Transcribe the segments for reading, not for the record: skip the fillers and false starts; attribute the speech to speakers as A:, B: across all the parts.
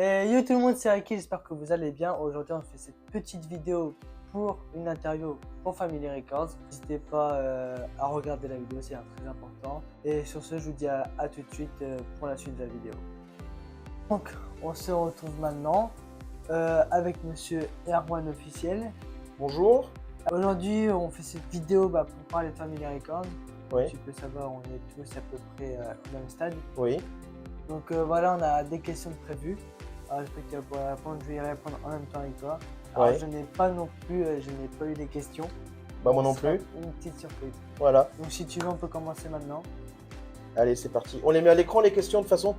A: Et yo tout le monde, c'est Aki, j'espère que vous allez bien. Aujourd'hui on fait cette petite vidéo pour une interview pour Family Records. N'hésitez pas à regarder la vidéo, c'est très important. Et sur ce, je vous dis à tout de suite pour la suite de la vidéo. Donc on se retrouve maintenant avec monsieur Erwan Officiel.
B: Bonjour.
A: Aujourd'hui on fait cette vidéo pour parler de Family Records.
B: Oui.
A: Tu peux savoir, on est tous à peu près au même stade.
B: Oui.
A: Donc voilà, on a des questions prévues. Alors, je peux pour répondre, je vais y répondre en même temps avec toi. Alors,
B: Ouais.
A: je n'ai pas non plus, je n'ai pas eu des questions.
B: Bah moi non
A: Ce sera
B: plus.
A: une petite surprise.
B: Voilà.
A: Donc si tu veux, on peut commencer maintenant.
B: Allez, c'est parti. On les met à l'écran les questions de toute façon.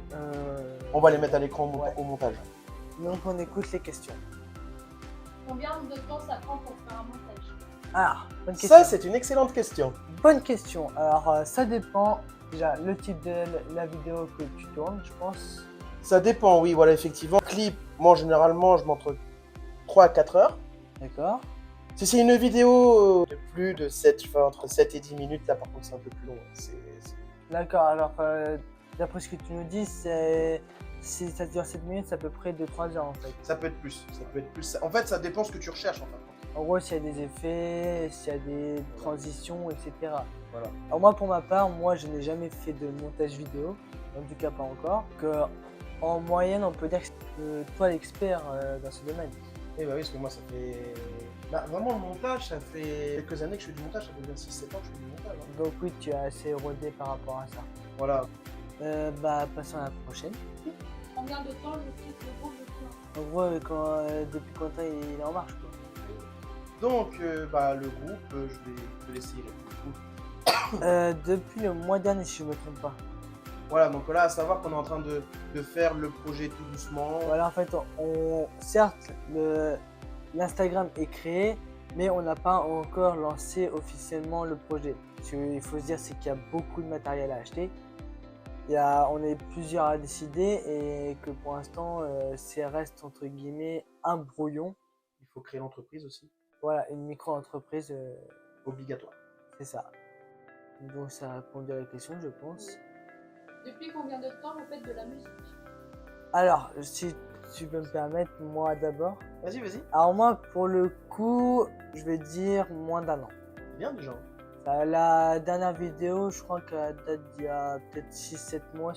B: On va les mettre à l'écran
A: ouais.
B: au montage.
A: Donc on écoute les questions.
C: Combien de temps ça prend pour faire un montage?
A: Alors, bonne question.
B: Ça, c'est une excellente question.
A: Bonne question. Alors ça dépend déjà le type de la vidéo que tu tournes, je pense.
B: Ça dépend, oui, voilà, effectivement. Clip, moi généralement, je m'entre 3 à 4 heures.
A: D'accord.
B: Si c'est une vidéo de plus de 7, enfin, entre 7 et 10 minutes, là par contre c'est un peu plus long.
A: D'accord, alors d'après ce que tu nous dis, si ça dure 7 minutes, c'est à peu près 2-3 heures en fait.
B: Ça peut être plus, ça peut être plus. En fait, ça dépend ce que tu recherches en fait.
A: En gros, s'il y a des effets, s'il y a des transitions, etc.
B: Voilà.
A: Alors moi, pour ma part, je n'ai jamais fait de montage vidéo, en tout cas pas encore. En moyenne, on peut dire que toi l'expert dans ce domaine.
B: Eh bah oui, parce que moi ça fait... Bah, vraiment le montage, ça fait quelques années que je fais du montage, ça fait bien 6-7 ans que je fais du montage. Hein.
A: Donc oui, tu es assez rodé par rapport à ça.
B: Voilà.
A: Passons à la prochaine.
C: Combien de temps le groupe depuis?
A: En gros, depuis quand il est en marche quoi.
B: Donc, le groupe, je vais te laisser répondre.
A: Depuis le mois dernier, si je ne me trompe pas.
B: Voilà, donc là, à savoir qu'on est en train de faire le projet tout doucement.
A: Voilà, en fait, certes, l'Instagram est créé, mais on n'a pas encore lancé officiellement le projet. Ce qu'il faut se dire, c'est qu'il y a beaucoup de matériel à acheter. On est plusieurs à décider et que pour l'instant, ça reste entre guillemets un brouillon.
B: Il faut créer l'entreprise aussi.
A: Voilà, une micro-entreprise.
B: Obligatoire.
A: C'est ça. Donc ça répond à la question, je pense.
C: Depuis combien de temps vous faites de la musique?
A: Alors, si tu peux me permettre, moi d'abord.
B: Vas-y, vas-y.
A: Alors moi, pour le coup, je vais dire moins d'1 an.
B: C'est bien déjà.
A: La dernière vidéo, je crois qu'elle date d'il y a peut-être 6-7 mois,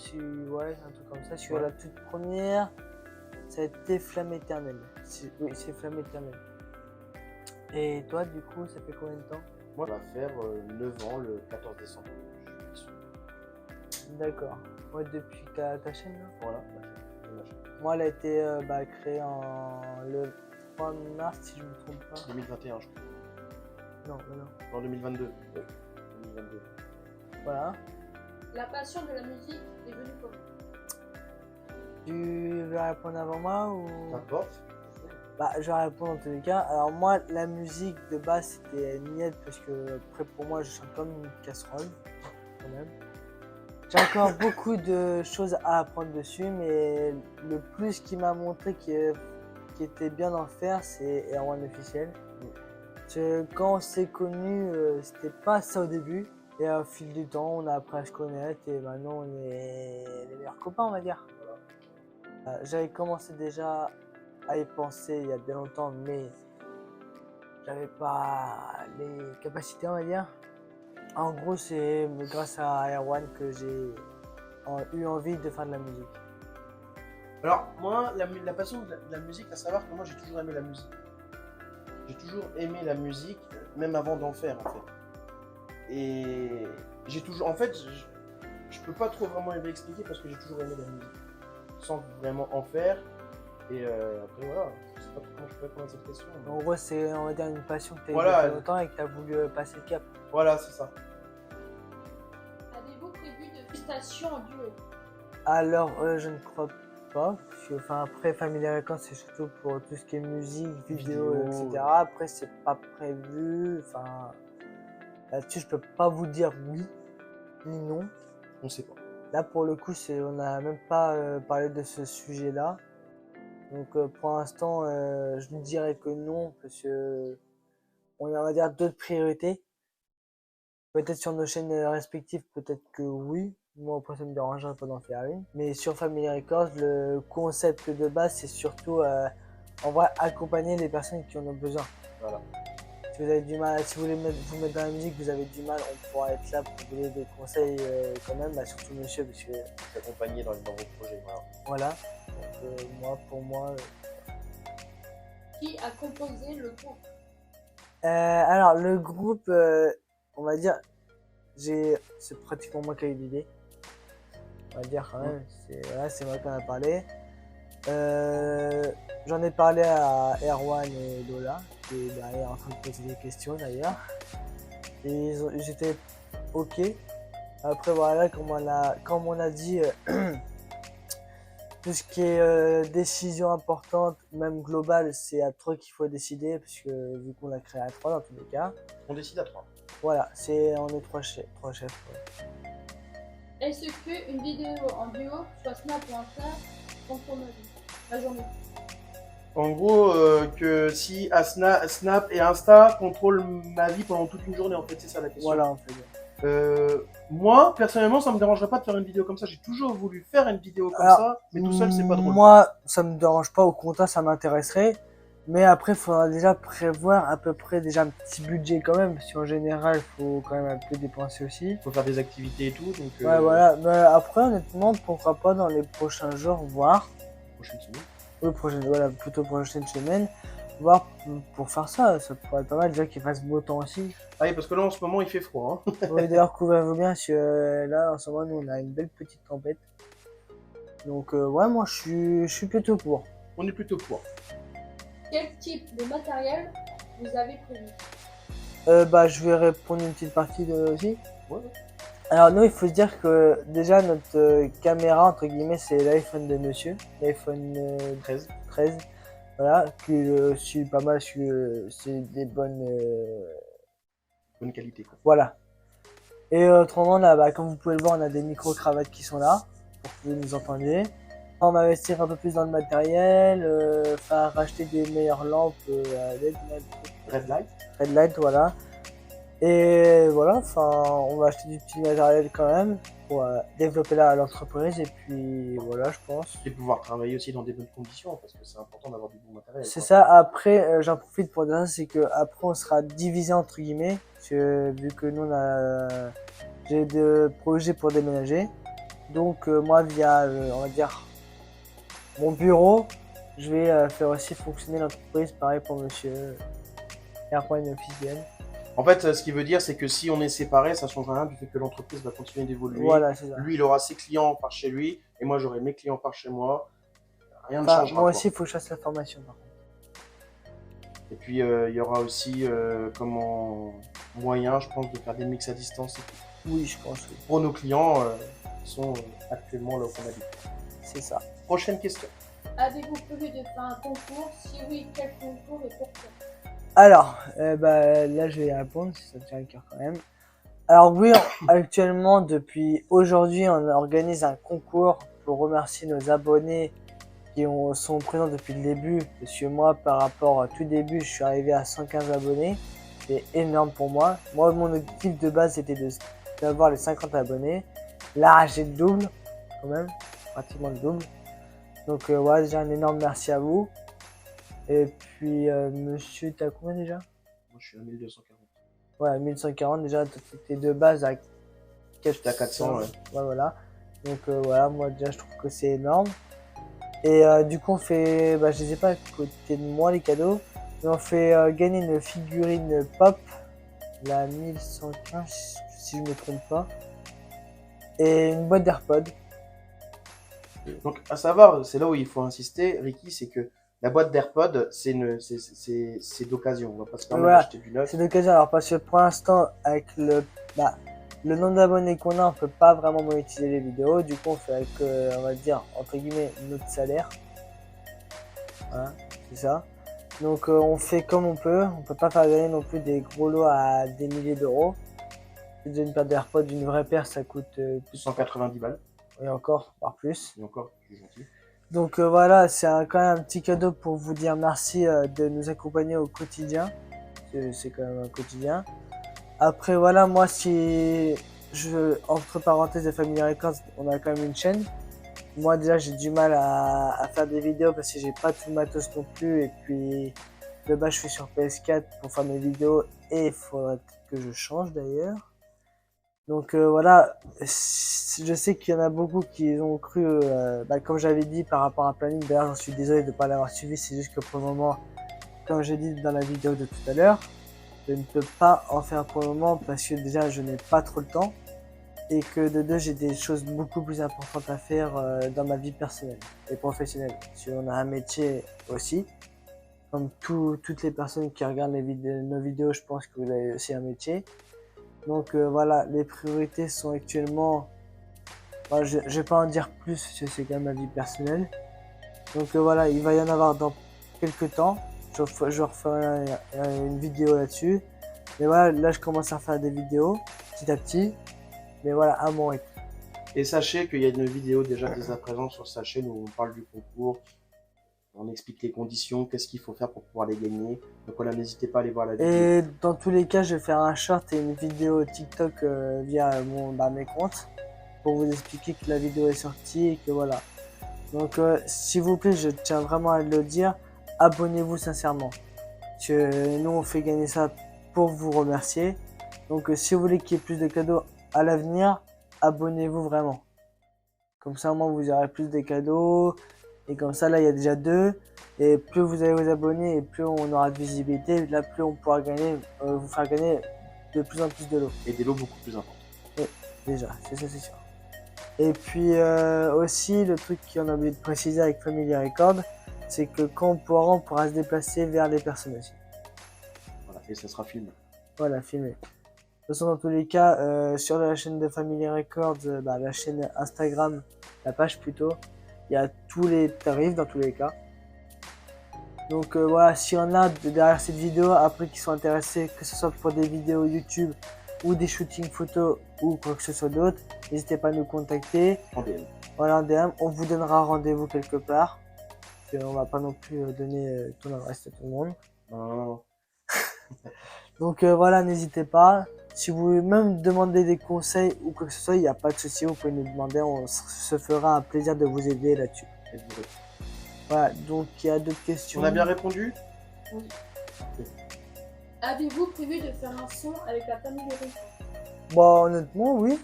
A: ouais, un truc comme ça. Sur la toute première, ça a été Flamme éternelle. Oui, c'est Flamme éternelle. Et toi, du coup, ça fait combien de temps?
B: Moi, je vais faire 9 ans le 14 décembre.
A: D'accord. Ouais, depuis ta chaîne là?
B: Voilà.
A: Moi, elle a été créée le 3 mars, si je ne me trompe pas.
B: 2021, je crois.
A: Non.
B: En 2022. 2022.
A: Voilà.
C: La passion de la musique est venue comment?
A: Tu veux répondre avant moi ou?
B: N'importe.
A: Je vais répondre en tous les cas. Alors moi, la musique de base, c'était niette parce que après pour moi, je chante comme une casserole quand même. J'ai encore beaucoup de choses à apprendre dessus, mais le plus qui m'a montré qui était bien d'en faire, c'est Erwan Officiel. Quand on s'est connus, c'était pas ça au début. Et au fil du temps, on a appris à se connaître et maintenant on est les meilleurs copains, on va dire. J'avais commencé déjà à y penser il y a bien longtemps, mais j'avais pas les capacités, on va dire. En gros, c'est grâce à Erwan que j'ai eu envie de faire de la musique.
B: Alors, moi, la passion de la musique, à savoir que moi, j'ai toujours aimé la musique. J'ai toujours aimé la musique, même avant d'en faire, en fait. Et j'ai toujours... En fait, je peux pas trop vraiment l'expliquer parce que j'ai toujours aimé la musique. Sans vraiment en faire. Et après, voilà. Je sais pas trop comment je peux répondre à cette question.
A: En gros, c'est, on va dire, une passion que tu as
B: voilà,
A: depuis longtemps et que tu as voulu passer le cap.
B: Voilà, c'est ça.
C: Avez-vous prévu de prestations en duo?
A: Alors, je ne crois pas. Après, Family Records, c'est surtout pour tout ce qui est musique, vidéo, etc. Après, c'est pas prévu. Là-dessus, je peux pas vous dire oui ni non.
B: On sait pas.
A: Là, pour le coup, on n'a même pas parlé de ce sujet-là. Donc, pour l'instant, je ne dirais que non, parce que on a, on va dire, d'autres priorités. Peut-être sur nos chaînes respectives, peut-être que oui. Moi, après, ça me dérangerait pas d'en faire une. Mais sur Family Records, le concept de base, c'est surtout, on va accompagner les personnes qui en ont besoin.
B: Voilà.
A: Si vous avez du mal, si vous voulez vous mettre dans la musique, vous avez du mal, on pourra être là pour vous donner des conseils quand même, bah, surtout monsieur, parce que
B: T'accompagner dans vos projets. Voilà.
A: voilà. Donc, pour moi.
C: Qui a composé le groupe?
A: Alors, le groupe, on va dire, c'est pratiquement moi qui ai eu l'idée. On va dire quand même, c'est moi qui en a parlé. J'en ai parlé à Erwan et Lola, qui est derrière en train de poser des questions d'ailleurs. Et ils étaient ok. Après voilà, comme on a dit, tout ce qui est décision importante, même globale, c'est à toi qu'il faut décider, puisque vu qu'on l'a créé à 3 dans tous les cas.
B: On décide à 3.
A: Voilà, on est trois chefs. Ouais.
C: Est-ce qu'une vidéo en duo, soit Snap ou Insta, contrôle la journée?
B: En gros, que si Snap et Insta contrôlent ma vie pendant toute une journée, en fait, c'est ça la question.
A: Voilà, en fait.
B: Moi, personnellement, ça me dérangerait pas de faire une vidéo comme ça. J'ai toujours voulu faire une vidéo comme
A: Alors,
B: ça, mais tout seul, c'est pas drôle.
A: Moi, ça me dérange pas, au contraire, ça m'intéresserait. Mais après, il faudra déjà prévoir à peu près déjà un petit budget quand même, parce qu'en général, il faut quand même un peu dépenser aussi.
B: Faut faire des activités et tout, donc...
A: Ouais, voilà. Mais après, honnêtement, pourquoi pas dans les prochains jours, voir.
B: Prochaine semaine.
A: Voilà, plutôt prochaine semaine. Voir pour faire ça pourrait être pas mal, déjà qu'il fasse beau temps aussi.
B: Ah oui, parce que là, en ce moment, il fait froid. Hein.
A: Oui, d'ailleurs, couvrez-vous bien, parce que là, en ce moment, nous, on a une belle petite tempête. Donc, ouais, moi, je suis plutôt pour.
B: On est plutôt pour.
C: Quel type de matériel vous avez prévu?
A: Je vais répondre une petite partie aussi.
B: Ouais.
A: Alors nous, il faut se dire que déjà notre caméra, entre guillemets, c'est l'iPhone de monsieur, l'iPhone 13. Voilà, que je suis pas mal, c'est des bonne
B: qualité. Quoi.
A: Voilà. Et autrement, là, comme vous pouvez le voir, on a des micro-cravates qui sont là, pour que vous nous entendiez. On va investir un peu plus dans le matériel, racheter des meilleures lampes
B: Red light.
A: Red light, voilà. Et voilà, on va acheter du petit matériel quand même pour développer l'entreprise et puis voilà, je pense.
B: Et pouvoir travailler aussi dans des bonnes conditions parce que c'est important d'avoir du bon matériel.
A: C'est ça. Après, j'en profite pour dire ça, c'est que après on sera divisé entre guillemets, parce que, vu que nous j'ai des projets pour déménager. Donc moi via, on va dire, mon bureau, je vais faire aussi fonctionner l'entreprise, pareil pour monsieur Erwan officiel.
B: En fait, ce qui veut dire, c'est que si on est séparés, ça ne change rien du fait que l'entreprise va continuer d'évoluer.
A: Voilà, c'est ça.
B: Lui, il aura ses clients par chez lui, et moi, j'aurai mes clients par chez moi. Rien ne changera.
A: Moi aussi, il faut que je fasse la formation, par contre.
B: Et puis, il y aura aussi moyen, je pense, de faire des mix à distance.
A: Oui, je pense. Oui.
B: Pour nos clients qui sont actuellement là où on habite.
A: C'est ça.
B: Prochaine question.
C: Avez-vous prévu de faire un concours? Si oui, quel concours et pourquoi?
A: Alors, là je vais y répondre si ça te tient à cœur quand même. Alors oui, actuellement depuis aujourd'hui on organise un concours pour remercier nos abonnés qui sont présents depuis le début. Parce que moi par rapport à tout début je suis arrivé à 115 abonnés. C'est énorme pour moi. Moi mon objectif de base c'était d'avoir les 50 abonnés. Là j'ai le double quand même, pratiquement le double. Donc voilà, déjà un énorme merci à vous. Et puis, monsieur, t'as combien déjà?
B: Moi, je suis à 1240.
A: Ouais, 1140 déjà, t'es de base à
B: 400, ouais.
A: Ouais, voilà. Donc, voilà, moi déjà, je trouve que c'est énorme. Et du coup, on fait, je les ai pas à côté de moi, les cadeaux, mais on fait gagner une figurine pop, la 1115, si je me trompe pas, et une boîte d'AirPods.
B: Donc, à savoir, c'est là où il faut insister, Ricky, c'est que la boîte d'AirPods, c'est d'occasion. On va pas se permettre d'acheter du neuf.
A: C'est d'occasion. Alors, parce que pour l'instant, avec le nombre d'abonnés qu'on a, on peut pas vraiment monétiser les vidéos. Du coup, on fait avec, on va dire, entre guillemets, notre salaire. Voilà, c'est ça. Donc, on fait comme on peut. On peut pas faire gagner non plus des gros lots à des milliers d'euros. C'est déjà une paire d'AirPods, une vraie paire, ça coûte plus de
B: 190 balles.
A: Et encore, voire plus.
B: Et encore, c'est gentil.
A: Donc voilà, c'est quand même un petit cadeau pour vous dire merci de nous accompagner au quotidien. C'est quand même un quotidien. Après voilà, moi si entre parenthèses de Family Records, on a quand même une chaîne. Moi déjà j'ai du mal à faire des vidéos parce que j'ai pas tout le matos non plus et puis de base je suis sur PS4 pour faire mes vidéos et il faudrait que je change d'ailleurs. Donc voilà, je sais qu'il y en a beaucoup qui ont cru, comme j'avais dit par rapport à Planning, d'ailleurs j'en suis désolé de ne pas l'avoir suivi, c'est juste que pour le moment, comme j'ai dit dans la vidéo de tout à l'heure, je ne peux pas en faire pour le moment parce que déjà je n'ai pas trop le temps et que de deux j'ai des choses beaucoup plus importantes à faire dans ma vie personnelle et professionnelle. Si on a un métier aussi, comme toutes les personnes qui regardent nos vidéos, je pense que vous avez aussi un métier. Donc voilà, les priorités sont actuellement, je vais pas en dire plus parce que c'est quand même ma vie personnelle. Donc voilà, il va y en avoir dans quelques temps. Je referai une vidéo là-dessus. Mais voilà, là je commence à faire des vidéos petit à petit. Mais voilà, à mon rythme.
B: Et sachez qu'il y a une vidéo déjà dès à présent sur sa chaîne où on parle du concours. On explique les conditions, qu'est-ce qu'il faut faire pour pouvoir les gagner. Donc voilà, n'hésitez pas à aller voir la vidéo.
A: Et dans tous les cas, je vais faire un short et une vidéo TikTok via mes comptes pour vous expliquer que la vidéo est sortie et que voilà. Donc s'il vous plaît, je tiens vraiment à le dire, abonnez-vous sincèrement. Que nous on fait gagner ça pour vous remercier. Donc si vous voulez qu'il y ait plus de cadeaux à l'avenir, abonnez-vous vraiment. Comme ça au moins vous aurez plus de cadeaux. Et comme ça là il y a déjà 2. Et plus vous allez vous abonner et plus on aura de visibilité, là plus on pourra gagner, vous faire gagner de plus en plus de lots.
B: Et des lots beaucoup plus importants.
A: Oui, déjà, c'est ça c'est sûr. Et puis aussi le truc qu'on a oublié de préciser avec Family Record, c'est que quand on pourra se déplacer vers les personnes aussi.
B: Voilà, et ça sera filmé.
A: Voilà, filmé. De toute façon, dans tous les cas, sur la chaîne de Family Records, la chaîne Instagram, la page plutôt, il y a tous les tarifs dans tous les cas. Donc voilà, s'il y en a derrière cette vidéo après qui sont intéressés, que ce soit pour des vidéos YouTube ou des shootings photos ou quoi que ce soit d'autre, n'hésitez pas à nous contacter.
B: En DM.
A: Voilà, en DM, on vous donnera rendez-vous quelque part. Parce qu'on va pas non plus donner ton adresse à tout le monde.
B: Non.
A: Donc voilà, n'hésitez pas. Si vous voulez même demander des conseils ou quoi que ce soit, il n'y a pas de souci, vous pouvez nous demander, on se fera un plaisir de vous aider là-dessus. Voilà, donc il y a d'autres questions.
B: On a bien répondu?
C: Oui. Avez-vous prévu de faire un son avec la famille de Rico?
A: Bon, honnêtement, oui.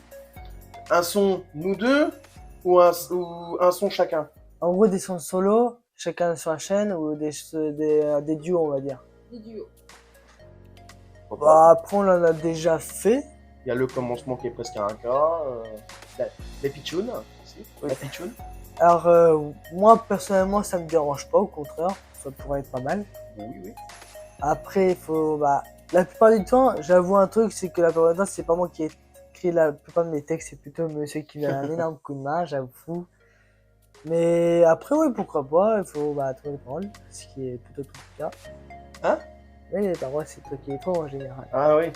B: Un son nous deux ou un son chacun?
A: En gros, des sons solo, chacun sur la chaîne, ou des duos, on va dire.
C: Des duos.
A: Bah, après, on en a déjà fait.
B: Il y a le commencement qui est presque un cas. Les pitchounes aussi.
A: Oui.
B: La pitchoune.
A: Alors, moi, personnellement, ça me dérange pas, au contraire. Ça pourrait être pas mal.
B: Oui.
A: Après, il faut, la plupart du temps, j'avoue un truc, c'est que la plupart du temps, c'est pas moi qui ai écrit la plupart de mes textes, c'est plutôt monsieur qui me donne un énorme coup de main, j'avoue. Mais après, oui, pourquoi pas, il faut trouver les paroles, ce qui est plutôt tout le cas.
B: Hein?
A: Oui, les paroles, c'est toi qui les trouves en général.
B: Ah oui.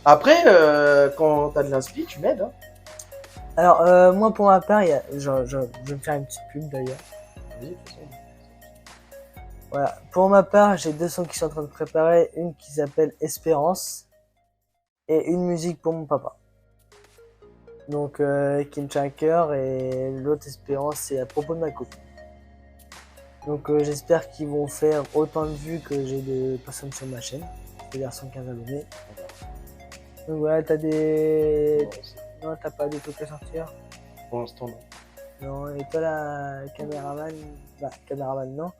B: Après, quand t'as de l'inspi, tu m'aides. Hein.
A: Alors, moi, pour ma part, je vais me faire une petite pub d'ailleurs.
B: Oui, de toute façon.
A: Voilà. Pour ma part, j'ai 2 sons qui sont en train de préparer. Une qui s'appelle Espérance et une musique pour mon papa. Donc, qui me tient à cœur, et l'autre Espérance, c'est à propos de ma copine. Donc, j'espère qu'ils vont faire autant de vues que j'ai de personnes sur ma chaîne, c'est-à-dire 115 abonnés. Donc, voilà, t'as des. Non, t'as pas de trucs à sortir?
B: Pour l'instant, non.
A: Non, et toi, la caméraman? Caméraman, non.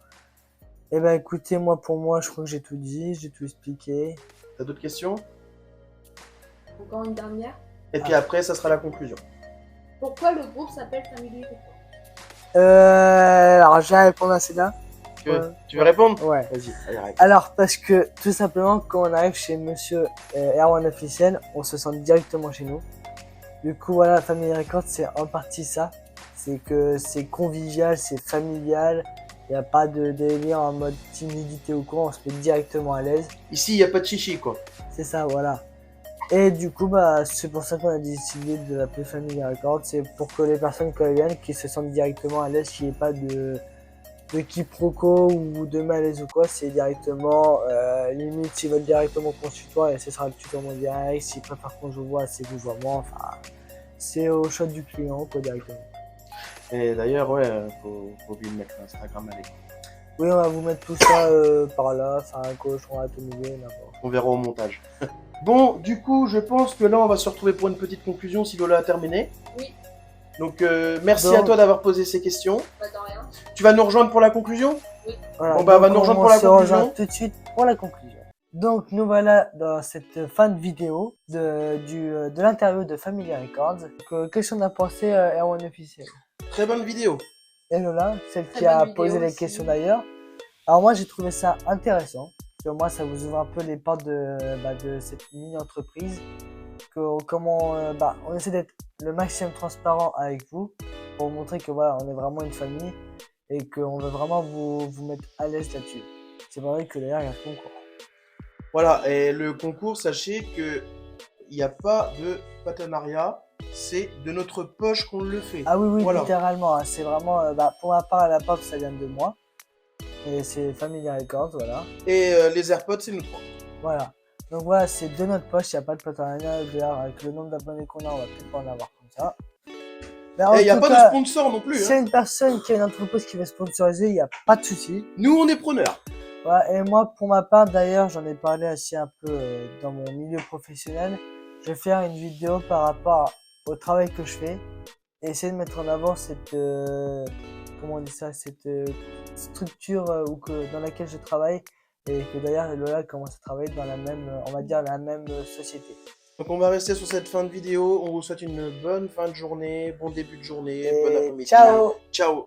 A: Eh ben, écoutez, pour moi, je crois que j'ai tout dit, j'ai tout expliqué.
B: T'as d'autres questions?
C: Encore une dernière.
B: Et puis après, ça sera la conclusion.
C: Pourquoi le groupe s'appelle Family Record?
A: Alors, je vais répondre à celle-là.
B: Tu veux répondre?
A: Ouais.
B: Vas-y, allez, arrête.
A: Alors, parce que, tout simplement, quand on arrive chez monsieur Erwan Officiel, on se sent directement chez nous. Du coup, voilà, Family Record, c'est en partie ça. C'est que c'est convivial, c'est familial. Il n'y a pas de délire en mode timidité ou quoi, on se met directement à l'aise.
B: Ici, il n'y a pas de chichi, quoi.
A: C'est ça, voilà. Et du coup, c'est pour ça qu'on a décidé de l'appeler Family Record. C'est pour que les personnes, quand elles viennent, qu'ils se sentent directement à l'aise, qu'il n'y ait pas de quiproquo ou de malaise ou quoi, c'est directement, limite s'ils veulent directement qu'on se tutoie, et ce sera le tutoiement direct, s'ils préfèrent qu'on se voit, c'est vouvoiement, enfin, c'est au choix du client quoi directement.
B: Et d'ailleurs, ouais, faut oublier de mettre Instagram à l'écran.
A: Oui, on va vous mettre tout ça par là, enfin à gauche, droite, au milieu, n'importe.
B: On verra au montage. Bon, du coup, je pense que là, on va se retrouver pour une petite conclusion si Lola a terminé.
C: Oui.
B: Donc, merci
A: Donc-
B: à toi d'avoir posé ces questions.
C: Pas de rien.
B: Tu vas nous rejoindre pour la conclusion?
A: Voilà,
B: Bon, bah, on va
A: donc
B: nous rejoindre pour la
A: se rejoint
B: conclusion.
A: tout de suite pour la conclusion. Donc nous voilà dans cette fin de vidéo de l'interview de Family Records. Qu'est-ce qu'on a pensé Erwan officiel?
B: Très bonne vidéo.
A: Et Lola, celle
C: Très
A: qui a
C: bonne
A: posé
C: vidéo
A: les
C: aussi.
A: questions d'ailleurs. Alors moi j'ai trouvé ça intéressant. Parce que moi ça vous ouvre un peu les portes de cette mini-entreprise. Comment on essaie d'être le maximum transparent avec vous pour vous montrer que voilà, on est vraiment une famille et qu'on veut vraiment vous mettre à l'aise là-dessus. C'est vrai que d'ailleurs il y a un concours.
B: Voilà, et le concours, sachez que il n'y a pas de partenariat, c'est de notre poche qu'on le fait.
A: Ah oui,
B: Voilà.
A: littéralement, hein, c'est vraiment, pour ma part, à la pop, ça vient de moi. Et c'est Family Records, voilà.
B: Et les AirPods, c'est nous trois.
A: Voilà. Donc voilà, c'est de notre poche, il n'y a pas de partenariat. D'ailleurs, avec le nombre d'abonnés qu'on a, on va peut-être pas en avoir comme ça. Mais en
B: Et il n'y a
A: tout
B: pas
A: cas,
B: de sponsor non plus.
A: s'il y a
B: Hein.
A: une personne qui a une entreprise qui veut sponsoriser, il n'y a pas de souci.
B: Nous, on est preneurs.
A: Voilà, et moi, pour ma part, d'ailleurs, j'en ai parlé aussi un peu dans mon milieu professionnel. Je vais faire une vidéo par rapport au travail que je fais et essayer de mettre en avant cette, comment on dit ça, cette structure dans laquelle je travaille et que d'ailleurs Lola commence à travailler dans la même, on va dire la même société.
B: Donc on va rester sur cette fin de vidéo. On vous souhaite une bonne fin de journée, bon début de journée, bon
A: Et
B: après-midi.
A: ciao!
B: Ciao.